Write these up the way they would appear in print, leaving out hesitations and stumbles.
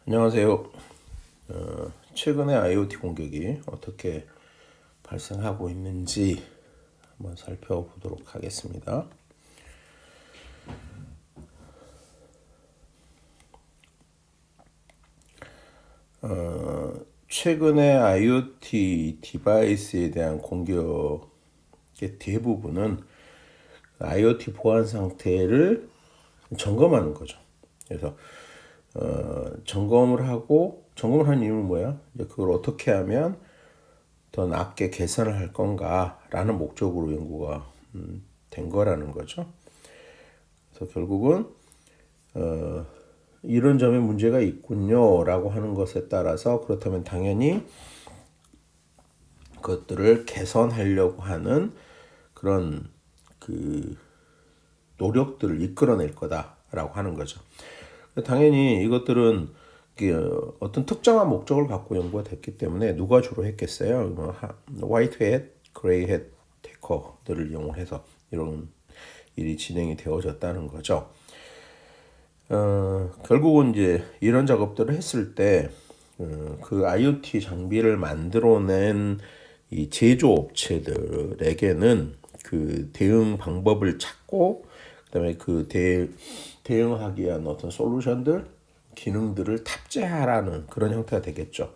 안녕하세요. 최근에 IoT 공격이 어떻게 발생하고 있는지 한번 살펴보도록 하겠습니다. 최근에 IoT 디바이스에 대한 공격의 대부분은 IoT 보안 상태를 점검하는 거죠. 그래서 점검을 하는 이유는 뭐야? 이제 그걸 어떻게 하면 더 낮게 개선을 할 건가라는 목적으로 연구가 된 거라는 거죠. 그래서 결국은 이런 점에 문제가 있군요라고 하는 것에 따라서 그렇다면 당연히 그것들을 개선하려고 하는 그런 그 노력들을 이끌어낼 거다라고 하는 거죠. 당연히 이것들은 어떤 특정한 목적을 갖고 연구가 됐기 때문에 누가 주로 했겠어요? 화이트 햇, 그레이 햇 해커들을 이용해서 이런 일이 진행이 되어졌다는 거죠. 결국은 이제 이런 작업들을 했을 때 그 IoT 장비를 만들어낸 이 제조업체들에게는 그 대응 방법을 찾고 그다음에 대응하기 위한 어떤 솔루션들, 기능들을 탑재하라는 그런 형태가 되겠죠.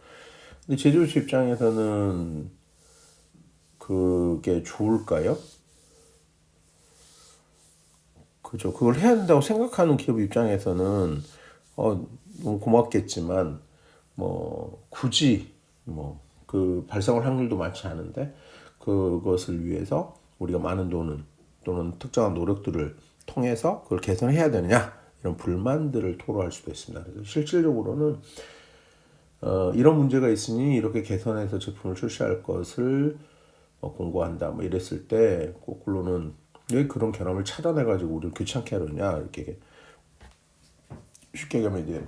근데 제조업체 입장에서는 그게 좋을까요? 그죠. 그걸 해야 된다고 생각하는 기업 입장에서는 너무 고맙겠지만 굳이 그 발생할 확률도 많지 않은데 그것을 위해서 우리가 많은 돈은 또는 특정한 노력들을 통해서 그걸 개선해야 되느냐 이런 불만들을 토로할 수도 있습니다. 그래서 실질적으로는 이런 문제가 있으니 이렇게 개선해서 제품을 출시할 것을 공고한다 이랬을 때 거꾸로는 왜 그런 결함을 찾아내가지고 우리를 귀찮게 하느냐 이렇게 쉽게 얘기하면 이제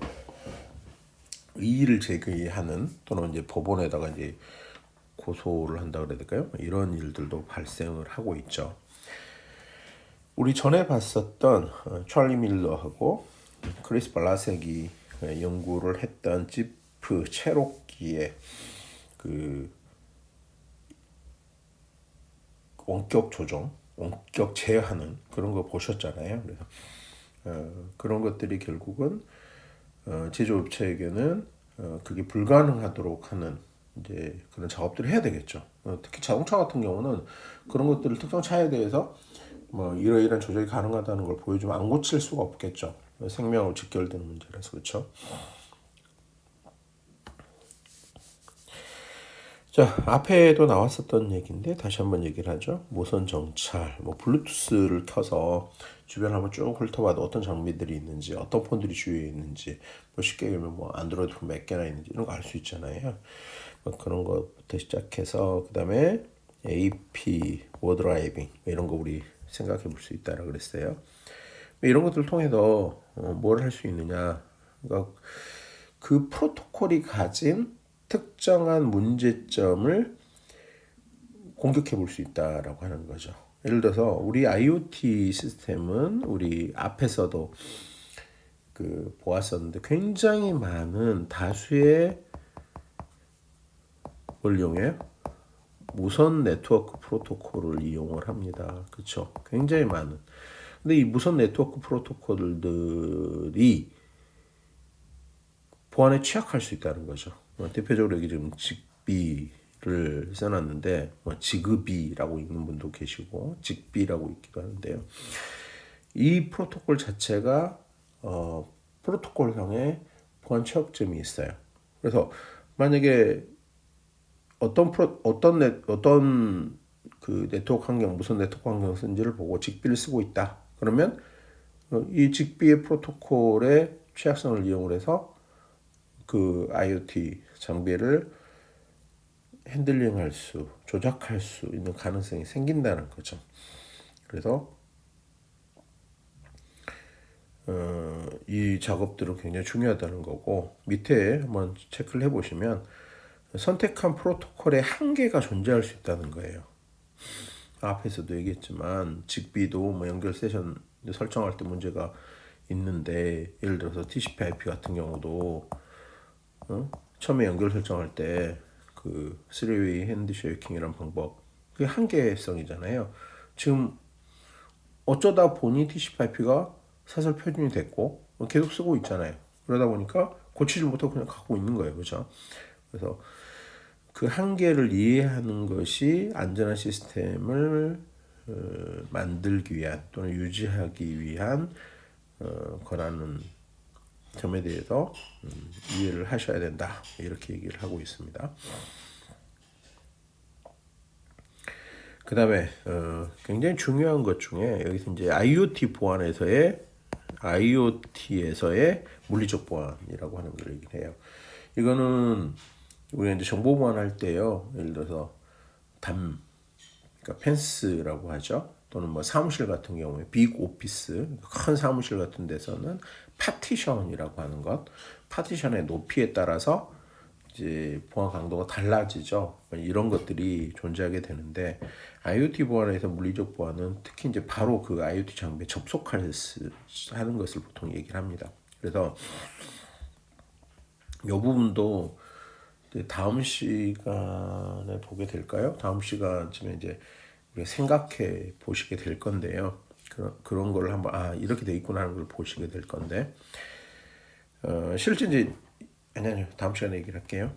이의를 제기하는 또는 이제 법원에다가 이제 고소를 한다 그래야 될까요? 이런 일들도 발생을 하고 있죠. 우리 전에 봤었던 찰리 밀러하고 크리스 발라색이 연구를 했던 지프 체로키의 그 원격 조정, 원격 제어하는 그런 거 보셨잖아요. 그래서 그런 것들이 결국은 제조업체에게는 그게 불가능하도록 하는 이제 그런 작업들을 해야 되겠죠. 특히 자동차 같은 경우는 그런 것들을 특정 차에 대해서 이러이러한 조작이 가능하다는 걸 보여주면 안 고칠 수가 없겠죠. 생명으로 직결되는 문제라서 그렇죠. 자, 앞에도 나왔었던 얘기인데 다시 한번 얘기를 하죠. 무선 정찰, 블루투스를 켜서 주변을 한번 쭉 훑어봐도 어떤 장비들이 있는지, 어떤 폰들이 주위에 있는지, 쉽게 얘기하면 안드로이드 폰 몇 개나 있는지 이런 거 알 수 있잖아요. 그런 것부터 시작해서 그다음에 AP, 워드라이빙 이런 거 우리 생각해 볼 수 있다라 그랬어요. 이런 것들을 통해서 뭘 할 수 있느냐? 그러니까 그 프로토콜이 가진 특정한 문제점을 공격해 볼 수 있다라고 하는 거죠. 예를 들어서 우리 IoT 시스템은 우리 앞에서도 보았었는데 굉장히 많은 다수의 뭘 이용해요? 무선 네트워크 프로토콜을 이용을 합니다. 그렇죠? 굉장히 많은. 근데 이 무선 네트워크 프로토콜들이 보안에 취약할 수 있다는 거죠. 대표적으로 여기 지금 직비를 써놨는데 지그비라고 읽는 분도 계시고 직비라고 읽기도 하는데요. 이 프로토콜 자체가 프로토콜상의 보안 취약점이 있어요. 그래서 만약에 어떤 그 네트워크 환경 무슨 네트워크 환경 쓴지를 보고 직비를 쓰고 있다. 그러면 이 직비의 프로토콜의 취약성을 이용을 해서 그 IoT 장비를 핸들링할 수, 조작할 수 있는 가능성이 생긴다는 거죠. 그래서 이 작업들은 굉장히 중요하다는 거고 밑에 한번 체크를 해보시면 선택한 프로토콜의 한계가 존재할 수 있다는 거예요. 앞에서도 얘기했지만 직비도 연결 세션 설정할 때 문제가 있는데 예를 들어서 TCP/IP 같은 경우도 처음에 연결 설정할 때 그 3-way 핸드쉐이킹이란 방법 그게 한계성이잖아요. 지금 어쩌다 보니 TCP/IP가 사설 표준이 됐고 계속 쓰고 있잖아요. 그러다 보니까 고치지 못하고 그냥 갖고 있는 거예요, 그죠? 그래서 그 한계를 이해하는 것이 안전한 시스템을 만들기 위한 또는 유지하기 위한 거라는 점에 대해서 이해를 하셔야 된다 이렇게 얘기를 하고 있습니다. 그 다음에 굉장히 중요한 것 중에 여기서 이제 IoT에서의 물리적 보안이라고 하는 걸 얘기해요. 이거는 우리가 이제 정보 보안할 때요, 예를 들어서 그러니까 펜스라고 하죠. 또는 뭐 사무실 같은 경우에 빅 오피스, 큰 사무실 같은 데서는 파티션이라고 하는 것, 파티션의 높이에 따라서 이제 보안 강도가 달라지죠. 이런 것들이 존재하게 되는데 IoT 보안에서 물리적 보안은 특히 이제 바로 그 IoT 장비에 접속하는 것을 보통 얘기를 합니다. 그래서 이 부분도 다음 시간에 보게 될까요? 다음 시간쯤에 이제 우리가 생각해 보시게 될 건데요. 그런 걸 한번 이렇게 돼 있구나 하는 걸 보시게 될 건데 실제 이제 아니요 다음 시간에 얘기를 할게요.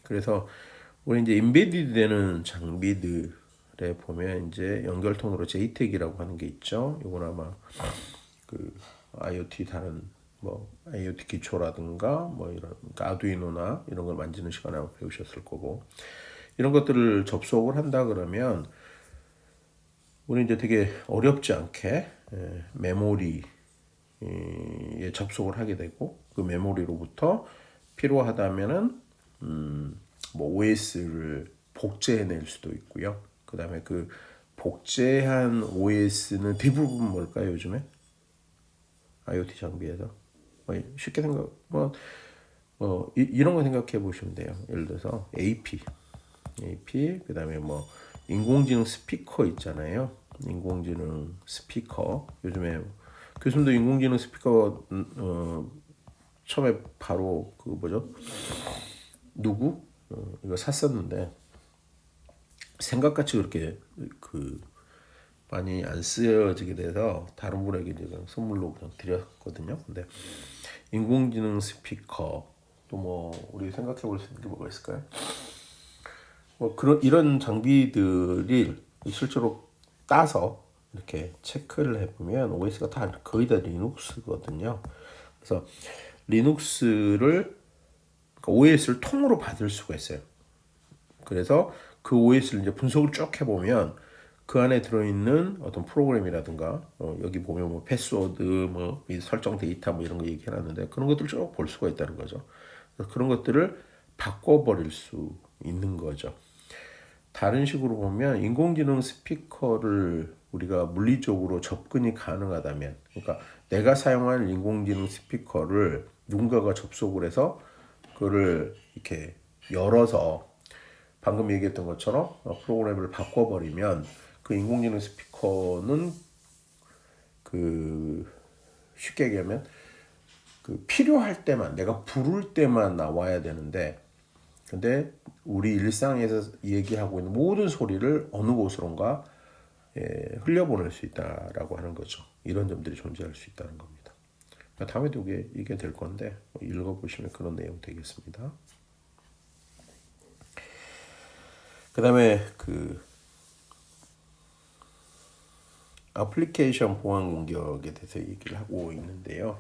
그래서 우리 이제 인베디드 되는 장비들에 보면 이제 연결통으로 JTAG이라고 하는 게 있죠. 이건 아마 그 IoT 다른 뭐 IoT 기초라든가 뭐 이런 아두이노나 이런 걸 만지는 시간에 배우셨을 거고 이런 것들을 접속을 한다 그러면 우리 이제 되게 어렵지 않게 메모리에 접속을 하게 되고 그 메모리로부터 필요하다면은 뭐 OS를 복제해낼 수도 있고요. 그 다음에 그 복제한 OS는 대부분 뭘까요 요즘에? IoT 장비에서 쉽게 이런 거 생각해 보시면 돼요. 예를 들어서 AP 그 다음에 뭐 인공지능 스피커 있잖아요. 인공지능 스피커 요즘에 교수님도 인공지능 스피커 처음에 바로 그 뭐죠? 누구? 이거 샀었는데 생각같이 그렇게 그 많이 안 쓰여지게 돼서 다른 분에게 이제 선물로 그냥 드렸거든요. 근데 인공지능 스피커 또 뭐 우리 생각해 볼 수 있는 게 뭐가 있을까요? 뭐 이런 장비들이 실제로 따서 이렇게 체크를 해보면 OS가 다 거의 다 리눅스거든요. 그래서 리눅스를 OS를 통으로 받을 수가 있어요. 그래서 그 OS를 이제 분석을 쭉 해보면 그 안에 들어있는 어떤 프로그램이라든가 여기 보면 뭐 패스워드 뭐 설정 데이터 뭐 이런 거 얘기해놨는데 그런 것들을 쭉 볼 수가 있다는 거죠. 그런 것들을 바꿔버릴 수 있는 거죠. 다른 식으로 보면 인공지능 스피커를 우리가 물리적으로 접근이 가능하다면 그러니까 내가 사용한 인공지능 스피커를 누군가가 접속을 해서 그거를 이렇게 열어서 방금 얘기했던 것처럼 프로그램을 바꿔버리면 그 인공지능 스피커는 그 쉽게 얘기하면 그 필요할 때만 내가 부를 때만 나와야 되는데 근데 우리 일상에서 얘기하고 있는 모든 소리를 어느 곳으론가 흘려보낼 수 있다라고 하는 거죠. 이런 점들이 존재할 수 있다는 겁니다. 다음에도 이게 될 건데 읽어보시면 그런 내용 되겠습니다. 그 다음에 그 애플리케이션 보안 공격에 대해서 얘기를 하고 있는데요.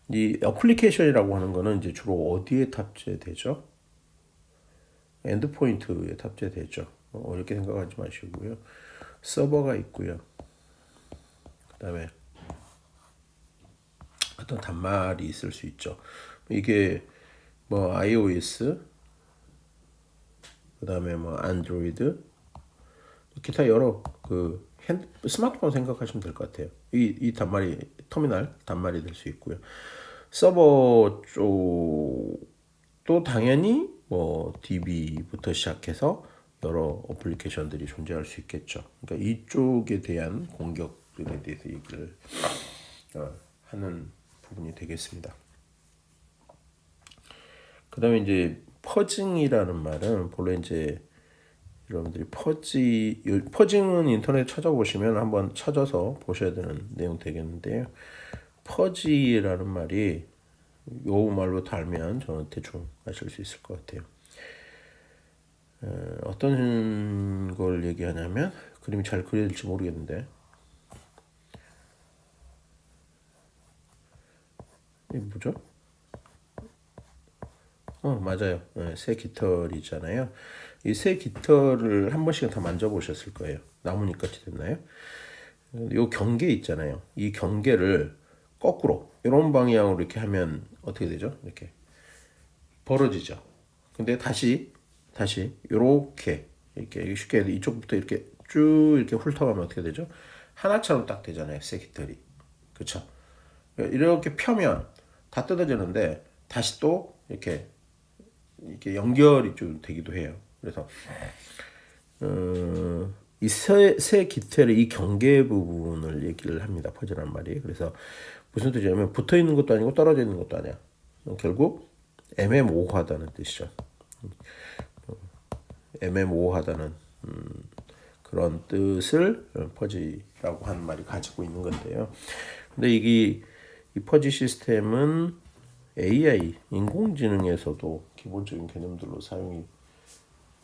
이 애플리케이션이라고 하는 거는 이제 주로 어디에 탑재되죠? 엔드포인트에 탑재되죠. 어렵게 생각하지 마시고요. 서버가 있고요. 그 다음에 어떤 단말이 있을 수 있죠. 이게 뭐 iOS, 그 다음에 뭐 안드로이드, 기타 여러 그 스마트폰 생각하시면 될 것 같아요. 이 단말이 터미널 단말이 될 수 있고요. 서버 쪽도 당연히 뭐 DB부터 시작해서 여러 어플리케이션들이 존재할 수 있겠죠. 그러니까 이쪽에 대한 공격들에 대해서 얘기를 하는 부분이 되겠습니다. 그다음에 이제 퍼징이라는 말은 본래 이제 여러분들이 퍼징은 인터넷 찾아보시면 한번 찾아서 보셔야 되는 내용 되겠는데요. 퍼지라는 말이 요 말로 달면 저는 대충 아실 수 있을 것 같아요. 어떤 걸 얘기하냐면 그림이 잘 그려질지 모르겠는데 이게 뭐죠? 맞아요. 새 깃털이잖아요. 이 새 깃털을 한 번씩은 다 만져보셨을 거예요. 나뭇잎같이 됐나요? 요 경계 있잖아요. 이 경계를 거꾸로 이런 방향으로 이렇게 하면 어떻게 되죠? 이렇게 벌어지죠. 근데 다시 요렇게 이렇게 쉽게 이쪽부터 이렇게 쭉 이렇게 훑어가면 어떻게 되죠? 하나처럼 딱 되잖아요. 새 깃털이. 그렇죠? 이렇게 펴면 다 뜯어지는데 다시 또 이렇게 연결이 좀 되기도 해요. 그래서 이새 깃털의 이 경계 부분을 얘기를 합니다. 퍼즐란 말이. 그래서 무슨 뜻이냐면 붙어 있는 것도 아니고 떨어져 있는 것도 아니야. 결국 애매모호하다는 뜻이죠. 애매모호하다는 그런 뜻을 퍼즐이라고 하는 말이 가지고 있는 건데요. 근데 이 퍼즐 시스템은 AI 인공지능에서도 기본적인 개념들로 사용이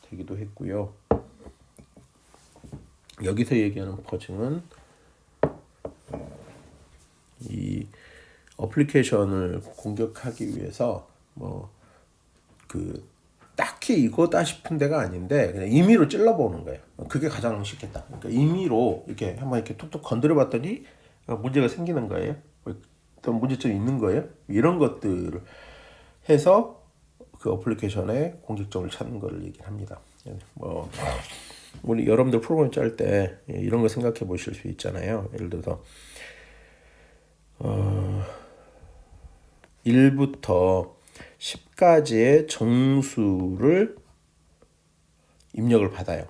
되기도 했고요. 여기서 얘기하는 퍼즐은 이 어플리케이션을 공격하기 위해서 딱히 이거다 싶은 데가 아닌데 그냥 임의로 찔러보는 거예요. 그게 가장 쉽겠다. 그러니까 임의로 이렇게 한번 이렇게 툭툭 건드려봤더니 문제가 생기는 거예요. 어떤 문제점이 있는 거예요. 이런 것들을 해서 그 어플리케이션의 공격점을 찾는 걸 얘기를 합니다. 우리 여러분들 프로그램 짤 때 이런 거 생각해 보실 수 있잖아요. 예를 들어서 1부터 10까지의 정수를 입력을 받아요.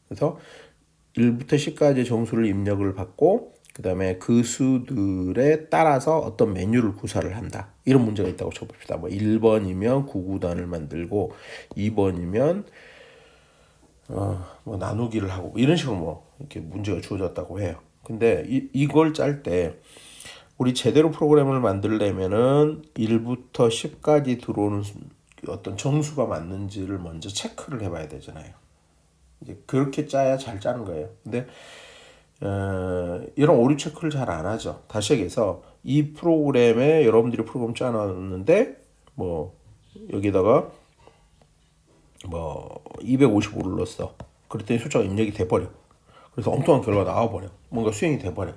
그래서 1부터 10까지의 정수를 입력을 받고 그 다음에 그 수들에 따라서 어떤 메뉴를 구사를 한다. 이런 문제가 있다고 쳐봅시다. 1번이면 구구단을 만들고 2번이면 나누기를 하고 이런 식으로 이렇게 문제가 주어졌다고 해요. 근데 이걸 짤 때 우리 제대로 프로그램을 만들려면은 1부터 10까지 들어오는 어떤 정수가 맞는지를 먼저 체크를 해봐야 되잖아요. 이제 그렇게 짜야 잘 짜는 거예요. 근데 이런 오류 체크를 잘 안 하죠. 다시 얘기해서 이 프로그램에 여러분들이 프로그램 짜놨는데 여기다가 255를 넣었어. 그랬더니 숫자가 입력이 돼버려. 그래서 엉뚱한 결과가 나와버려. 뭔가 수행이 돼버려.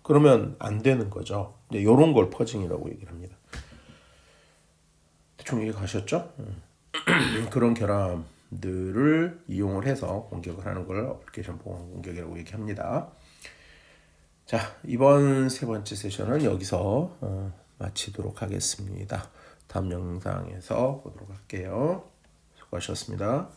그러면 안 되는 거죠. 이런 걸 퍼징이라고 얘기를 합니다. 대충 이해 가셨죠? 그런 결함들을 이용을 해서 공격을 하는 걸 어플리케이션 보안 공격이라고 얘기합니다. 자, 이번 세 번째 세션은 여기서 마치도록 하겠습니다. 다음 영상에서 보도록 할게요. 수고하셨습니다.